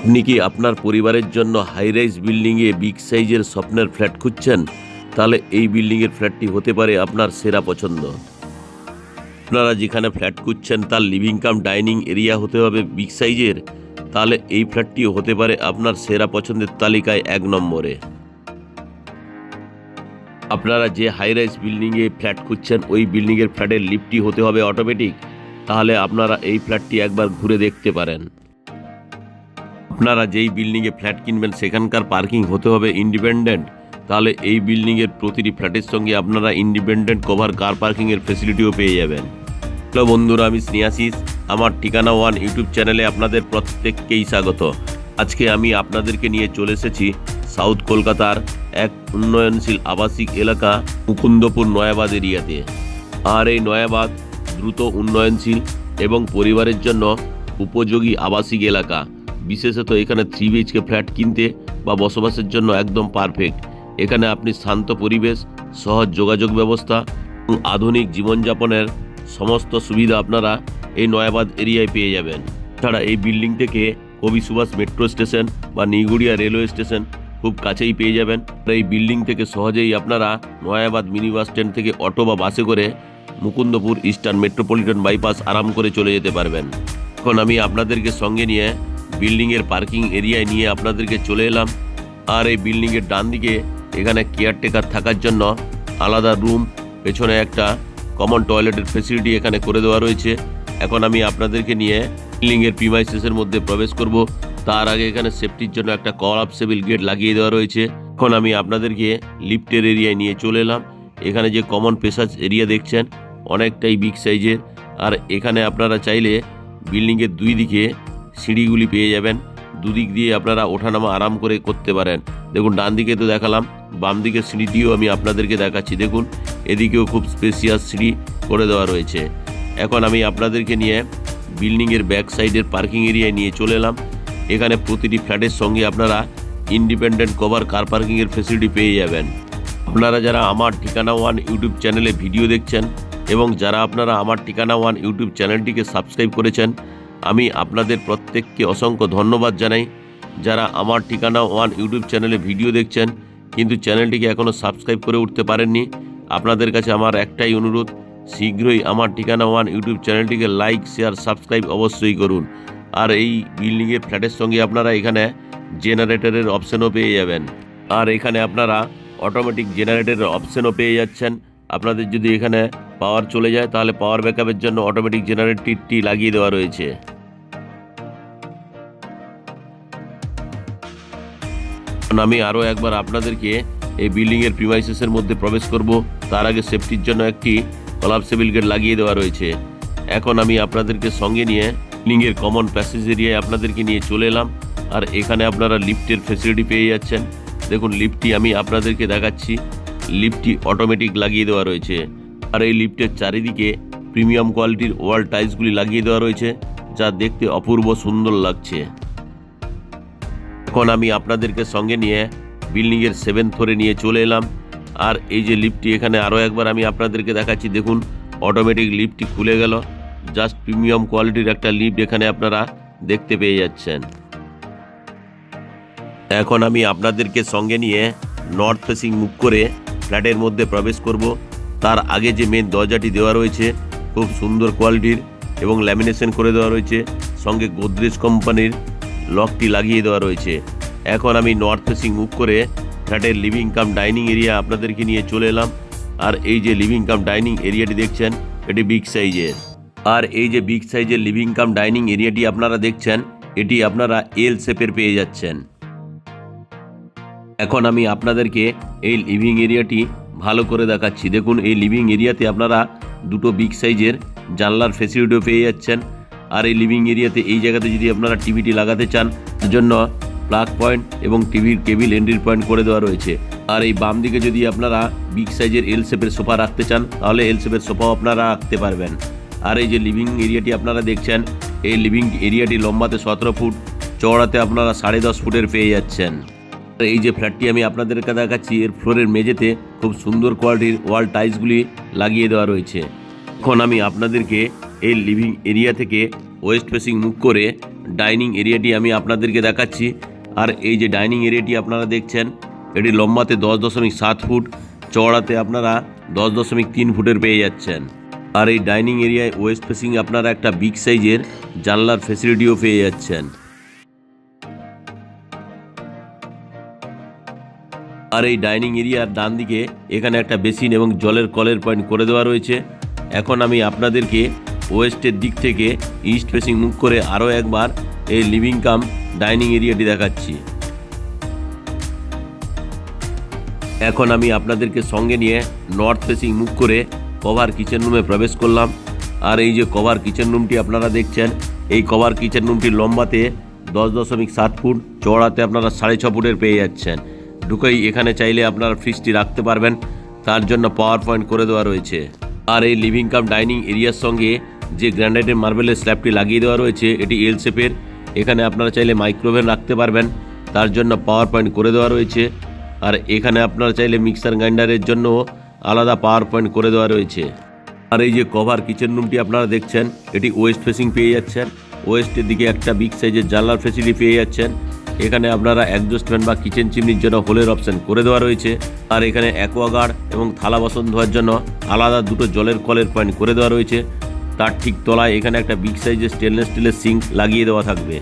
আপনি কি আপনার পরিবারের জন্য হাই রাইজ বিল্ডিংয়ে বিগ সাইজের স্বপ্নের ফ্ল্যাট খুঁজছেন? তাহলে এই বিল্ডিংয়ের ফ্ল্যাটটি হতে পারে আপনার সেরা পছন্দ। আপনারা যেখানে ফ্ল্যাট খুঁজছেন তার লিভিং কাম ডাইনিং এরিয়া হতে হবে বিগ সাইজের, তাহলে এই ফ্ল্যাটটিও হতে পারে আপনার সেরা পছন্দের তালিকায় 1 নম্বরে। আপনারা যে হাই রাইজ বিল্ডিংয়ে ফ্ল্যাট খুঁজছেন ওই বিল্ডিংয়ের ফ্ল্যাটের লিফটটি হতে হবে অটোমেটিক, তাহলে আপনারা এই ফ্ল্যাটটি একবার ঘুরে দেখতে পারেন। আপনারা যেই বিল্ডিংয়ে ফ্ল্যাট কিনবেন সেখানকার পার্কিং হতে হবে ইন্ডিপেন্ডেন্ট, তাহলে এই বিল্ডিংয়ের প্রতিটি ফ্ল্যাটের সঙ্গে আপনারা ইন্ডিপেন্ডেন্ট কভার কার পার্কিংয়ের ফেসিলিটিও পেয়ে যাবেন। হ্যালো বন্ধুরা, আমি স্নেহাশিস, আমার ঠিকানা ওয়ান ইউটিউব চ্যানেলে আপনাদের প্রত্যেককেই স্বাগত। আজকে আমি আপনাদেরকে নিয়ে চলে এসেছি সাউথ কলকাতার এক উন্নয়নশীল আবাসিক এলাকা মুকুন্দপুর নয়াবাদ এরিয়াতে। আর এই নয়াবাদ দ্রুত উন্নয়নশীল এবং পরিবারের জন্য উপযোগী আবাসিক এলাকা। বিশেষত এখানে 3 BHK ফ্ল্যাট কিনতে বা বসবাসের জন্য একদম পারফেক্ট। এখানে আপনি শান্ত পরিবেশ, সহজ যোগাযোগ ব্যবস্থা এবং আধুনিক জীবনযাপনের সমস্ত সুবিধা আপনারা এই নয়াবাদ এরিয়ায় পেয়ে যাবেন। এছাড়া এই বিল্ডিং থেকে কবি সুভাষ মেট্রো স্টেশন বা নিগুড়িয়া রেলওয়ে স্টেশন খুব কাছেই পেয়ে যাবেন। এই বিল্ডিং থেকে সহজেই আপনারা নয়াবাদ মিনি বাস স্ট্যান্ড থেকে অটো বা বাসে করে মুকুন্দপুর ইস্টার্ন মেট্রোপলিটন বাইপাস আরাম করে চলে যেতে পারবেন। এখন আমি আপনাদেরকে সঙ্গে নিয়ে বিল্ডিংয়ের পার্কিং এরিয়ায় নিয়ে আপনাদেরকে চলে এলাম। আর এই বিল্ডিংয়ের ডান দিকে এখানে কেয়ারটেকার থাকার জন্য আলাদা রুম, পেছনে একটা কমন টয়লেটের ফেসিলিটি এখানে করে দেওয়া রয়েছে। এখন আমি আপনাদেরকে নিয়ে বিল্ডিংয়ের প্রিমাইসেসের মধ্যে প্রবেশ করব। তার আগে এখানে সেফটির জন্য একটা কলাপসেবল গেট লাগিয়ে দেওয়া রয়েছে। এখন আমি আপনাদেরকে লিফটের এরিয়ায় নিয়ে চলে এলাম। এখানে যে কমন প্যাসেজ এরিয়া দেখছেন অনেকটাই বিগ সাইজের, আর এখানে আপনারা চাইলে বিল্ডিংয়ের 2 দিকে সিঁড়িগুলি পেয়ে যাবেন। দুদিক দিয়ে আপনারা ওঠানামা আরাম করে করতে পারেন। দেখুন, ডান দিকে তো দেখালাম, বাম দিকের সিঁড়িটিও আমি আপনাদেরকে দেখাচ্ছি। দেখুন, এদিকেও খুব স্পেসিয়াস সিঁড়ি করে দেওয়া রয়েছে। এখন আমি আপনাদেরকে নিয়ে বিল্ডিংয়ের ব্যাক সাইডের পার্কিং এরিয়ায় নিয়ে চলে এলাম। এখানে প্রতিটি ফ্ল্যাটের সঙ্গে আপনারা ইন্ডিপেন্ডেন্ট কভার কার পার্কিংয়ের ফেসিলিটি পেয়ে যাবেন। আপনারা যারা আমার ঠিকানা ওয়ান ইউটিউব চ্যানেলে ভিডিও দেখছেন এবং যারা আপনারা আমার ঠিকানা ওয়ান ইউটিউব চ্যানেলটিকে সাবস্ক্রাইব করেছেন, আমি আপনাদের প্রত্যেককে অসংখ্য ধন্যবাদ জানাই। যারা আমার ঠিকানা ওয়ান ইউটিউব চ্যানেলে ভিডিও দেখছেন কিন্তু চ্যানেলটিকে এখনও সাবস্ক্রাইব করে উঠতে পারেননি, আপনাদের কাছে আমার একটাই অনুরোধ, শীঘ্রই আমার ঠিকানা ওয়ান ইউটিউব চ্যানেলটিকে লাইক, শেয়ার, সাবস্ক্রাইব অবশ্যই করুন। আর এই বিল্ডিংয়ের ফ্ল্যাটের সঙ্গে আপনারা এখানে জেনারেটরের অপশানও পেয়ে যাবেন। আর এখানে আপনারা অটোমেটিক জেনারেটরের অপশানও পেয়ে যাচ্ছেন। আপনাদের যদি এখানে পাওয়ার চলে যায় তাহলে পাওয়ার ব্যাকআপের জন্য অটোমেটিক জেনারেটরটি লাগিয়ে দেওয়া রয়েছে। আমি আরও একবার আপনাদেরকে এই বিল্ডিংয়ের প্রিমাইসেসের মধ্যে প্রবেশ করব। তার আগে সেফটির জন্য একটি কলাপসেবল গেট লাগিয়ে দেওয়া রয়েছে। এখন আমি আপনাদেরকে সঙ্গে নিয়ে বিল্ডিংয়ের কমন প্যাসেজ এরিয়ায় আপনাদেরকে নিয়ে চলে এলাম। আর এখানে আপনারা লিফটের ফেসিলিটি পেয়ে যাচ্ছেন। দেখুন, লিফটটি আমি আপনাদেরকে দেখাচ্ছি। লিফটটি অটোমেটিক লাগিয়ে দেওয়া রয়েছে। আর এই লিফটের চারিদিকে প্রিমিয়াম কোয়ালিটির ওয়াল টাইলসগুলি লাগিয়ে দেওয়া রয়েছে, যা দেখতে অপূর্ব সুন্দর লাগছে। এখন আমি আপনাদেরকে সঙ্গে নিয়ে বিল্ডিংয়ের 7th ফ্লোরে নিয়ে চলে এলাম। আর এই যে লিফটটি এখানে আরও একবার আমি আপনাদেরকে দেখাচ্ছি। দেখুন, অটোমেটিক লিফটটি খুলে গেল। জাস্ট প্রিমিয়াম কোয়ালিটির একটা লিফট এখানে আপনারা দেখতে পেয়ে যাচ্ছেন। এখন আমি আপনাদেরকে সঙ্গে নিয়ে নর্থ ফেসিং মুখ করে ফ্ল্যাটের মধ্যে প্রবেশ করব। তার আগে যে মেন দরজাটি দেওয়া রয়েছে খুব সুন্দর কোয়ালিটির এবং ল্যামিনেশন করে দেওয়া রয়েছে, সঙ্গে গোদরেজ কোম্পানির লকটি লাগিয়ে দেওয়া রয়েছে। এখন আমি নর্থ ফেসিং মুখ করে ফ্ল্যাটের লিভিং কাম ডাইনিং এরিয়া আপনাদেরকে নিয়ে চলে এলাম। আর এই যে লিভিং কাম ডাইনিং এরিয়াটি দেখছেন এটি বিগ সাইজের। আর এই যে বিগ সাইজের লিভিং কাম ডাইনিং এরিয়াটি আপনারা দেখছেন এটি আপনারা এল শেপের পেয়ে যাচ্ছেন। এখন আমি আপনাদেরকে এই লিভিং এরিয়াটি ভালো করে দেখাচ্ছি। দেখুন, এই লিভিং এরিয়াতে আপনারা 2টো বিগ সাইজের জানলার ফেসিলিটিও পেয়ে যাচ্ছেন। আর এই লিভিং এরিয়াতে এই জায়গাতে যদি আপনারা টিভিটি লাগাতে চান তার জন্য প্লাগ পয়েন্ট এবং টিভির কেবিল এন্ট্রি পয়েন্ট করে দেওয়া রয়েছে। আর এই বাম দিকে যদি আপনারা বিগ সাইজের এল শেপের সোফা রাখতে চান তাহলে এল শেপের সোফাও আপনারা রাখতে পারবেন। আর এই যে লিভিং এরিয়াটি আপনারা দেখছেন এই লিভিং এরিয়াটি লম্বাতে 17 ফুট, চওড়াতে আপনারা 10.5 ফুটের পেয়ে যাচ্ছেন। এই যে ফ্ল্যাটটি আমি আপনাদেরকে দেখাচ্ছি এর ফ্লোরের মেঝেতে খুব সুন্দর কোয়ালিটির ওয়াল টাইলসগুলি লাগিয়ে দেওয়া রয়েছে। এখন আমি আপনাদেরকে এই লিভিং এরিয়া থেকে ওয়েস্ট ফেসিং মুখ করে ডাইনিং এরিয়াটি আমি আপনাদেরকে দেখাচ্ছি। আর এই যে ডাইনিং এরিয়াটি আপনারা দেখছেন, এটি লম্বাতে 10.7 ফুট, চওড়াতে আপনারা 10.3 ফুটের পেয়ে যাচ্ছেন। আর এই ডাইনিং এরিয়ায় ওয়েস্ট ফেসিং আপনারা একটা বিগ সাইজের জানলার ফেসিলিটিও পেয়ে যাচ্ছেন। আর এই ডাইনিং এরিয়ার ডান দিকে এখানে একটা বেসিন এবং জলের কলের পয়েন্ট করে দেওয়া রয়েছে। এখন আমি আপনাদেরকে ওয়েস্টের দিক থেকে ইস্ট ফেসিং মুখ করে আরও একবার এই লিভিং কাম ডাইনিং এরিয়াটি দেখাচ্ছি। এখন আমি আপনাদেরকে সঙ্গে নিয়ে নর্থ ফেসিং মুখ করে কভার কিচেন রুমে প্রবেশ করলাম। আর এই যে কভার কিচেন রুমটি আপনারা দেখছেন, এই কভার কিচেন রুমটি লম্বাতে 10.7 ফুট, চওড়াতে আপনারা 6.5 ফুটের পেয়ে যাচ্ছেন। ঢুকেই এখানে চাইলে আপনারা ফ্রিজটি রাখতে পারবেন, তার জন্য পাওয়ার পয়েন্ট করে দেওয়া রয়েছে। আর এই লিভিং কাম ডাইনিং এরিয়ার সঙ্গে যে গ্রানাইটের মার্বেলের স্ল্যাবটি লাগিয়ে দেওয়া রয়েছে, এটি এল শেপের। এখানে আপনারা চাইলে মাইক্রোওভেন রাখতে পারবেন, তার জন্য পাওয়ার পয়েন্ট করে দেওয়া রয়েছে। আর এখানে আপনারা চাইলে মিক্সার গ্রাইন্ডারের জন্য আলাদা পাওয়ার পয়েন্ট করে দেওয়া রয়েছে। আর এই যে কভার কিচেন রুমটি আপনারা দেখছেন, এটি ওয়েস্ট ফেসিং পেয়ে যাচ্ছেন। ওয়েস্টের দিকে একটা বিগ সাইজের জানলার ফেসিলিটি পেয়ে যাচ্ছেন। এখানে আপনারা অ্যাডজাস্ট ফ্যান বা কিচেন চিমনির জন্য হোলের অপশান করে দেওয়া রয়েছে। আর এখানে অ্যাকোয়াগার্ড এবং থালা বাসন ধোয়ার জন্য আলাদা দুটো জলের কলের পয়েন্ট করে দেওয়া রয়েছে। তার ঠিক তলায় এখানে একটা বিগ সাইজের স্টেনলেস স্টিলের সিঙ্ক লাগিয়ে দেওয়া থাকবে।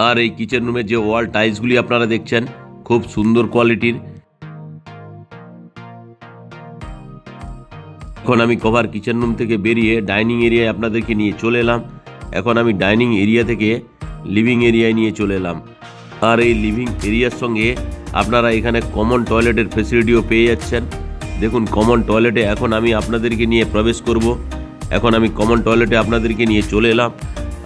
আর এই কিচেন রুমের যে ওয়াল টাইলসগুলি আপনারা দেখছেন, খুব সুন্দর কোয়ালিটির। এখন আমি কভার কিচেন রুম থেকে বেরিয়ে ডাইনিং এরিয়ায় আপনাদেরকে নিয়ে চলে এলাম। এখন আমি ডাইনিং এরিয়া থেকে লিভিং এরিয়ায় নিয়ে চলে এলাম। আর এই লিভিং এরিয়ার সঙ্গে আপনারা এখানে কমন টয়লেটের ফেসিলিটিও পেয়ে যাচ্ছেন। দেখুন, কমন টয়লেটে এখন আমি আপনাদেরকে নিয়ে প্রবেশ করব। এখন আমি কমন টয়লেটে আপনাদেরকে নিয়ে চলে এলাম।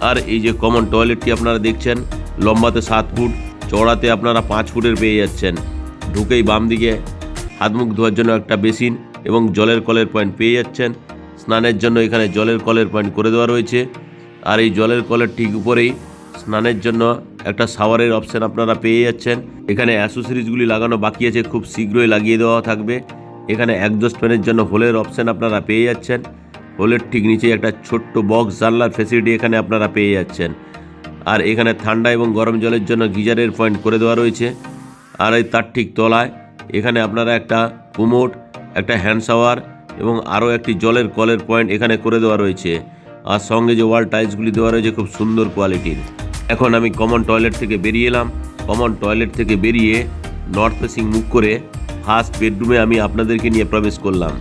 আর এই যে কমন টয়লেটটি আপনারা দেখছেন, লম্বাতে 7 ফুট, চওড়াতে আপনারা 5 ফুটের পেয়ে যাচ্ছেন। ঢুকেই বাম দিকে হাত মুখ ধোয়ার জন্য একটা বেসিন এবং জলের কলের পয়েন্ট পেয়ে যাচ্ছেন। স্নানের জন্য এখানে জলের কলের পয়েন্ট করে দেওয়া রয়েছে। আর এই জলের কলের ঠিক উপরেই স্নানের জন্য একটা শাওয়ারের অপশান আপনারা পেয়ে যাচ্ছেন। এখানে অ্যাসোসিরিজগুলি লাগানো বাকি আছে, খুব শীঘ্রই লাগিয়ে দেওয়া থাকবে। এখানে অ্যাডজাস্ট ফ্যানের জন্য হোলের অপশান আপনারা পেয়ে যাচ্ছেন। হোলের ঠিক নিচে একটা ছোট্ট বক্স জানলার ফেসিলিটি এখানে আপনারা পেয়ে যাচ্ছেন। আর এখানে ঠান্ডা এবং গরম জলের জন্য গিজারের পয়েন্ট করে দেওয়া রয়েছে। আর এই তার ঠিক তলায় এখানে আপনারা একটা কুমোড, একটা হ্যান্ড শাওয়ার এবং আরও একটি জলের কলের পয়েন্ট এখানে করে দেওয়া রয়েছে। আর সঙ্গে যে ওয়াল টাইলসগুলি দেওয়া রয়েছে খুব সুন্দর কোয়ালিটির। এখন আমি কমন টয়লেট থেকে বেরিয়ে এলাম। কমন টয়লেট থেকে বেরিয়ে নর্থ ফেসিং মুখ করে ফার্স্ট বেডরুমে আমি আপনাদেরকে নিয়ে প্রবেশ করলাম।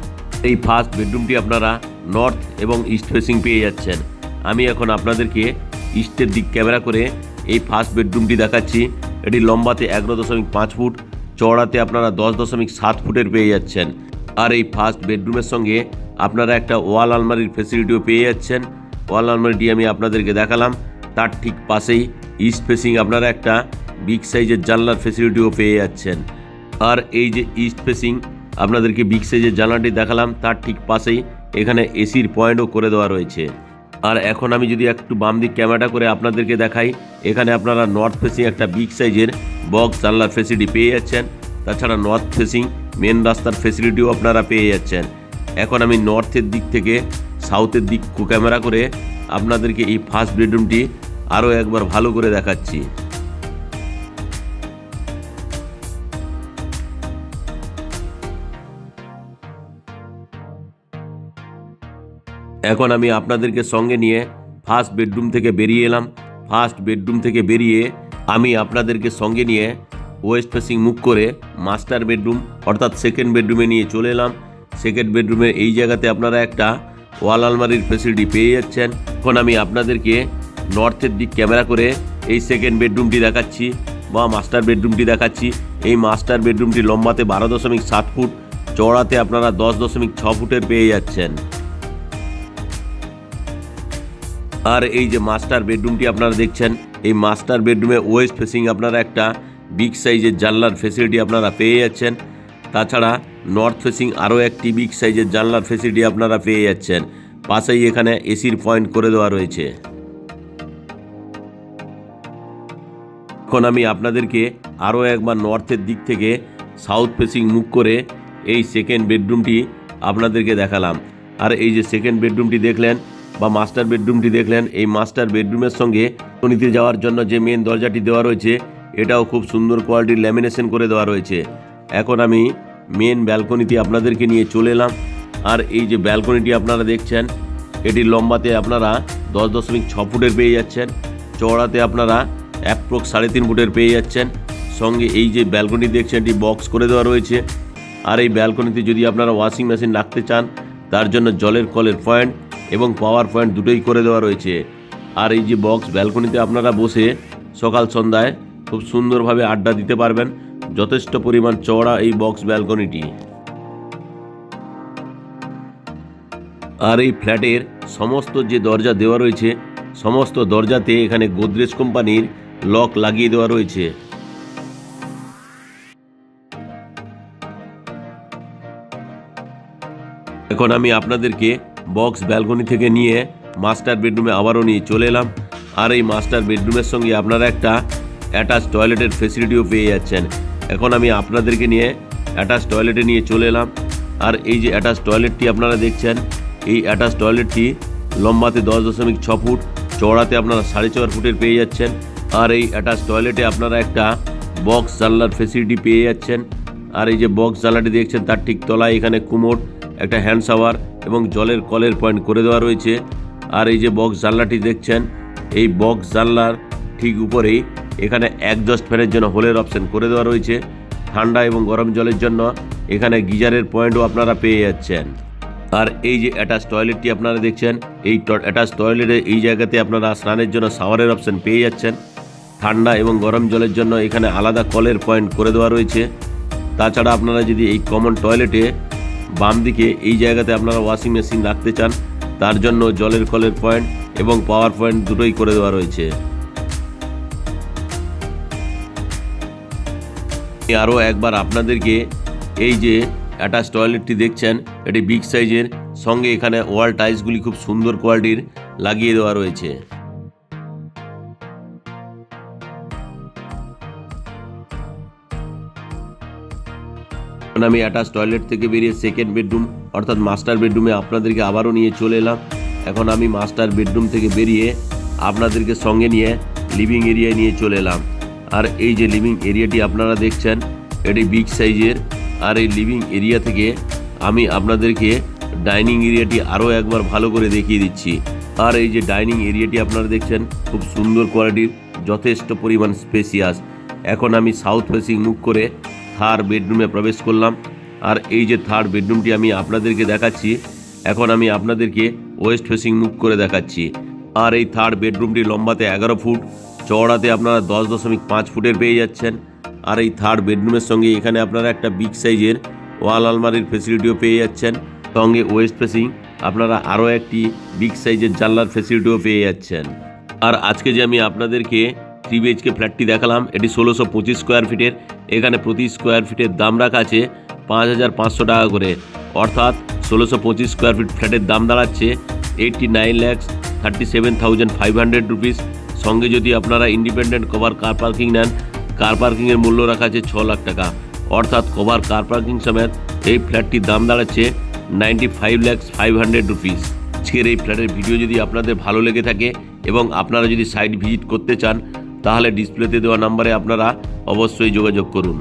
এই ফার্স্ট বেডরুমটি আপনারা নর্থ এবং ইস্ট ফেসিং পেয়ে যাচ্ছেন। আমি এখন আপনাদেরকে ইস্টের দিক ক্যামেরা করে এই ফার্স্ট বেডরুমটি দেখাচ্ছি। এটি লম্বাতে 11.5 ফুট, চওড়াতে আপনারা 10.7 ফুটের পেয়ে যাচ্ছেন। আর এই ফার্স্ট বেডরুমের সঙ্গে আপনারা একটা ওয়াল আলমারির ফেসিলিটিও পেয়ে যাচ্ছেন। ওয়াল আলমারিটি আমি আপনাদেরকে দেখালাম। তার ঠিক পাশেই ইস্ট ফেসিং আপনারা একটা বিগ সাইজের জানলার ফেসিলিটিও পেয়ে যাচ্ছেন। আর এই যে ইস্ট ফেসিং আপনাদেরকে বিগ সাইজের জানলাটি দেখালাম, তার ঠিক পাশেই এখানে এসির পয়েন্টও করে দেওয়া রয়েছে। আর এখন আমি যদি একটু বাম দিক ক্যামেরাটা করে আপনাদেরকে দেখাই, এখানে আপনারা নর্থ ফেসিং একটা বিগ সাইজের বক্স জানলার ফেসিলিটি পেয়ে যাচ্ছেন। তাছাড়া নর্থ ফেসিং মেন রাস্তার ফেসিলিটিও আপনারা পেয়ে যাচ্ছেন। এখন আমি নর্থের দিক থেকে সাউথের দিক ক্যামেরা করে আপনাদেরকে এই ফার্স্ট বেডরুমটি আরও একবার ভালো করে দেখাচ্ছি। এখন আমি আপনাদেরকে সঙ্গে নিয়ে ফার্স্ট বেডরুম থেকে বেরিয়ে এলাম। ফার্স্ট বেডরুম থেকে বেরিয়ে আমি আপনাদেরকে সঙ্গে নিয়ে ওয়েস্ট ফেসিং মুখ করে মাস্টার বেডরুম অর্থাৎ সেকেন্ড বেডরুমে নিয়ে চলে এলাম। সেকেন্ড বেডরুমের এই জায়গাতে আপনারা একটা ওয়াল আলমারির ফেসিলিটি পেয়ে যাচ্ছেন। এখন আমি আপনাদেরকে নর্থের দিক ক্যামেরা করে এই সেকেন্ড বেডরুমটি দেখাচ্ছি বা মাস্টার বেডরুমটি দেখাচ্ছি। এই মাস্টার বেডরুমটি লম্বাতে 12.7 ফুট, চওড়াতে আপনারা 10.6 ফুটের পেয়ে যাচ্ছেন। আর এই যে মাস্টার বেডরুমটি আপনারা দেখছেন, এই মাস্টার বেডরুমে ওয়েস্ট ফেসিং আপনারা একটা বিগ সাইজের জানলার ফেসিলিটি আপনারা পেয়ে যাচ্ছেন। তাছাড়া নর্থ ফেসিং আরও একটি বিগ সাইজের জানলার ফেসিলিটি আপনারা পেয়ে যাচ্ছেন। পাশেই এখানে এসির পয়েন্ট করে দেওয়া রয়েছে। এখন আমি আপনাদেরকে আরও একবার নর্থের দিক থেকে সাউথ ফেসিং মুখ করে এই সেকেন্ড বেডরুমটি আপনাদেরকে দেখালাম। আর এই যে সেকেন্ড বেডরুমটি দেখলেন বা মাস্টার বেডরুমটি দেখলেন, এই মাস্টার বেডরুমের সঙ্গে ব্যালকনিতে যাওয়ার জন্য যে মেন দরজাটি দেওয়া রয়েছে এটাও খুব সুন্দর কোয়ালিটির ল্যামিনেশন করে দেওয়া রয়েছে। এখন আমি মেন ব্যালকনিতে আপনাদেরকে নিয়ে চলে এলাম। আর এই যে ব্যালকনিটি আপনারা দেখছেন, এটির লম্বাতে আপনারা 10.6 ফুটের পেয়ে যাচ্ছেন, চওড়াতে আপনারা অ্যাপ্রক্স 3.5 ফুটের পেয়ে যাচ্ছেন। সঙ্গে এই যে ব্যালকনি দেখছেন এটি বক্স করে দেওয়া রয়েছে। আর এই ব্যালকনিতে যদি আপনারা ওয়াশিং মেশিন রাখতে চান তার জন্য জলের কলের পয়েন্ট এবং পাওয়ার পয়েন্ট দুটোই করে দেওয়া রয়েছে। আর এই যে বক্স ব্যালকনিতে আপনারা বসে সকাল সন্ধ্যায় খুব সুন্দরভাবে আড্ডা দিতে পারবেন। যথেষ্ট পরিমাণ চওড়া এই বক্স ব্যালকনিটি। আর এই ফ্ল্যাটের সমস্ত যে দরজা দেওয়া রয়েছে সমস্ত দরজাতে এখানে গোদরেজ কোম্পানির লক লাগিয়ে দেওয়া রয়েছে। এখন আমি আপনাদেরকে বক্স ব্যালকনি থেকে নিয়ে মাস্টার বেডরুমে আবারও নিয়ে চলে এলাম। আর এই মাস্টার বেডরুমের সঙ্গে আপনারা একটা অ্যাটাচ টয়লেটের ফেসিলিটিও পেয়ে যাচ্ছেন। এখন আমি আপনাদেরকে নিয়ে অ্যাটাচ টয়লেটে নিয়ে চলে এলাম। আর এই যে অ্যাটাচ টয়লেটটি আপনারা দেখছেন, এই অ্যাটাচ টয়লেটটি লম্বাতে 10.6 ফুট, চওড়াতে আপনারা 4.5 ফুটের পেয়ে যাচ্ছেন। আর এই অ্যাটাচ টয়লেটে আপনারা একটা বক্স জানলার ফেসিলিটি পেয়ে যাচ্ছেন। আর এই যে বক্স জানলাটি দেখছেন তার ঠিক তলায় এখানে কুমোড, একটা হ্যান্ড শাওয়ার এবং জলের কলের পয়েন্ট করে দেওয়া রয়েছে। আর এই যে বক্স জানলাটি দেখছেন, এই বক্স জানলার ঠিক উপরেই এখানে একজস্ট ফ্যানের জন্য হোলের অপশন করে দেওয়া রয়েছে। ঠান্ডা এবং গরম জলের জন্য এখানে গিজারের পয়েন্টও আপনারা পেয়ে যাচ্ছেন। আর এই যে অ্যাটাচ টয়লেটটি আপনারা দেখছেন, এই অ্যাটাচ টয়লেটে এই জায়গাতে আপনারা স্নানের জন্য শাওয়ারের অপশন পেয়ে যাচ্ছেন। ঠান্ডা এবং গরম জলের জন্য এখানে আলাদা কলের পয়েন্ট করে দেওয়া রয়েছে। তাছাড়া আপনারা যদি এই কমন টয়লেটে বাম দিকে এই জায়গাতে আপনারা ওয়াশিং মেশিন রাখতে চান তার জন্য জলের কলের পয়েন্ট এবং পাওয়ার পয়েন্ট দুটোই করে দেওয়া রয়েছে। আরও একবার আপনাদেরকে এই যে অ্যাটাচ টয়লেটটি দেখছেন এটি বিগ সাইজের, সঙ্গে এখানে ওয়াল টাইলসগুলি খুব সুন্দর কোয়ালিটির লাগিয়ে দেওয়া রয়েছে। আমি অ্যাটাচ টয়লেট থেকে বেরিয়ে সেকেন্ড বেডরুম অর্থাৎ মাস্টার বেডরুমে আপনাদেরকে আবারও নিয়ে চলে এলাম। এখন আমি মাস্টার বেডরুম থেকে বেরিয়ে আপনাদেরকে সঙ্গে নিয়ে লিভিং এরিয়ায় নিয়ে চলে এলাম। আর এই যে লিভিং এরিয়াটি আপনারা দেখছেন এটি বিগ সাইজের। আর এই লিভিং এরিয়া থেকে আমি আপনাদেরকে ডাইনিং এরিয়াটি আরও একবার ভালো করে দেখিয়ে দিচ্ছি। আর এই যে ডাইনিং এরিয়াটি আপনারা দেখছেন খুব সুন্দর কোয়ালিটির, যথেষ্ট পরিমাণ স্পেসিয়াস। এখন আমি সাউথ ফেসিং মুখ করে থার্ড বেডরুমে প্রবেশ করলাম। আর এই যে থার্ড বেডরুমটি আমি আপনাদেরকে দেখাচ্ছি, এখন আমি আপনাদেরকে ওয়েস্ট ফেসিং মুখ করে দেখাচ্ছি। আর এই থার্ড বেডরুমটি লম্বাতে 11 ফুট, চওড়াতে আপনারা 10.5 ফুটের পেয়ে যাচ্ছেন। আর এই থার্ড বেডরুমের সঙ্গে এখানে আপনারা একটা বিগ সাইজের ওয়াল আলমারির ফেসিলিটিও পেয়ে যাচ্ছেন। সঙ্গে ওয়েস্ট ফেসিং আপনারা আরও একটি বিগ সাইজের জানলার ফেসিলিটিও পেয়ে যাচ্ছেন। আর আজকে যে আমি আপনাদেরকে 3 BHK ফ্ল্যাটটি দেখালাম এটি 1625 স্কোয়ার ফিটের। এখানে প্রতি স্কোয়ার ফিটের দাম রাখা আছে 5500 টাকা করে, অর্থাৎ 1625 স্কোয়ার ফিট ফ্ল্যাটের দাম দাঁড়াচ্ছে 89,37,500 রুপিস। সঙ্গে যদি আপনারা ইন্ডিপেন্ডেন্ট কভার কার পার্কিং নেন, কার পার্কিংয়ের মূল্য রাখা আছে 6 লাখ টাকা, অর্থাৎ কভার কার পার্কিং সমেত এই ফ্ল্যাটটির দাম দাঁড়াচ্ছে 95,500 রুপিস। আজকের এই ফ্ল্যাটের ভিডিও যদি আপনাদের ভালো লেগে থাকে এবং আপনারা যদি সাইট ভিজিট করতে চান তাহলে ডিসপ্লেতে দেওয়া নাম্বারে আপনারা অবশ্যই যোগাযোগ করুন।